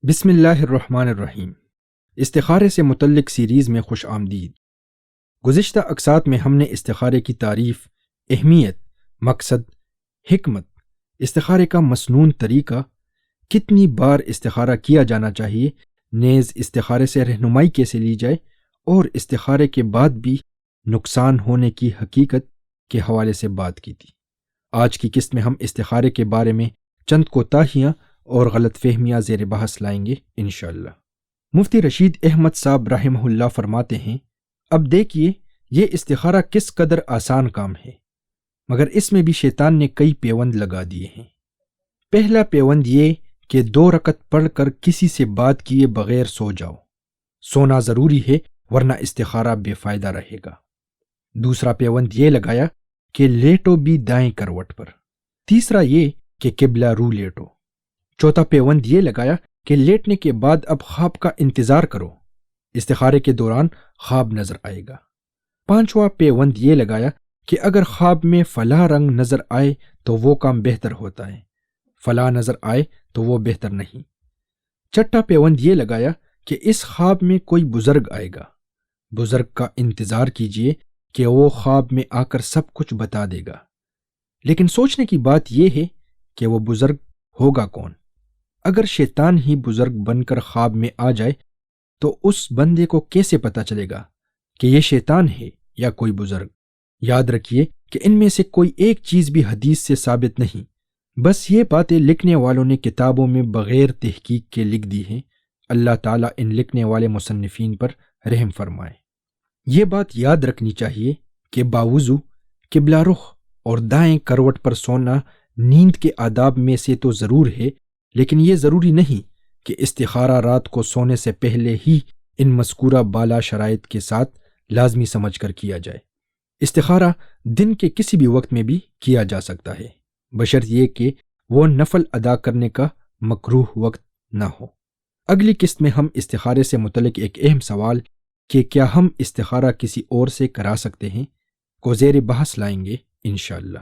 بسم اللہ الرحمن الرحیم۔ استخارے سے متعلق سیریز میں خوش آمدید۔ گزشتہ اقساط میں ہم نے استخارے کی تعریف، اہمیت، مقصد، حکمت، استخارے کا مسنون طریقہ، کتنی بار استخارہ کیا جانا چاہیے، نیز استخارے سے رہنمائی کیسے لی جائے، اور استخارے کے بعد بھی نقصان ہونے کی حقیقت کے حوالے سے بات کی تھی۔ آج کی قسط میں ہم استخارے کے بارے میں چند کوتاہیاں اور غلط فہمیاں زیر بحث لائیں گے انشاءاللہ۔ مفتی رشید احمد صاحب رحمہ اللہ فرماتے ہیں، اب دیکھیے یہ استخارہ کس قدر آسان کام ہے، مگر اس میں بھی شیطان نے کئی پیوند لگا دیے ہیں۔ پہلا پیوند یہ کہ 2 رکعت پڑھ کر کسی سے بات کیے بغیر سو جاؤ۔ سونا ضروری ہے ورنہ استخارہ بے فائدہ رہے گا۔ دوسرا پیوند یہ لگایا کہ لیٹو بھی دائیں کروٹ پر۔ تیسرا یہ کہ قبلہ رو لیٹو۔ چوتھا پیوند یہ لگایا کہ لیٹنے کے بعد اب خواب کا انتظار کرو، استخارے کے دوران خواب نظر آئے گا۔ پانچواں پیوند یہ لگایا کہ اگر خواب میں فلاں رنگ نظر آئے تو وہ کام بہتر ہوتا ہے، فلاں نظر آئے تو وہ بہتر نہیں۔ چھٹا پیوند یہ لگایا کہ اس خواب میں کوئی بزرگ آئے گا، بزرگ کا انتظار کیجئے کہ وہ خواب میں آ کر سب کچھ بتا دے گا۔ لیکن سوچنے کی بات یہ ہے کہ وہ بزرگ ہوگا کون؟ اگر شیطان ہی بزرگ بن کر خواب میں آ جائے تو اس بندے کو کیسے پتا چلے گا کہ یہ شیطان ہے یا کوئی بزرگ؟ یاد رکھیے کہ ان میں سے کوئی ایک چیز بھی حدیث سے ثابت نہیں، بس یہ باتیں لکھنے والوں نے کتابوں میں بغیر تحقیق کے لکھ دی ہیں۔ اللہ تعالیٰ ان لکھنے والے مصنفین پر رحم فرمائے۔ یہ بات یاد رکھنی چاہیے کہ باوضو قبلہ رخ اور دائیں کروٹ پر سونا نیند کے آداب میں سے تو ضرور ہے، لیکن یہ ضروری نہیں کہ استخارہ رات کو سونے سے پہلے ہی ان مذکورہ بالا شرائط کے ساتھ لازمی سمجھ کر کیا جائے۔ استخارہ دن کے کسی بھی وقت میں بھی کیا جا سکتا ہے، بشرط یہ کہ وہ نفل ادا کرنے کا مکروہ وقت نہ ہو۔ اگلی قسط میں ہم استخارے سے متعلق ایک اہم سوال کہ کیا ہم استخارہ کسی اور سے کرا سکتے ہیں کو زیر بحث لائیں گے انشاءاللہ۔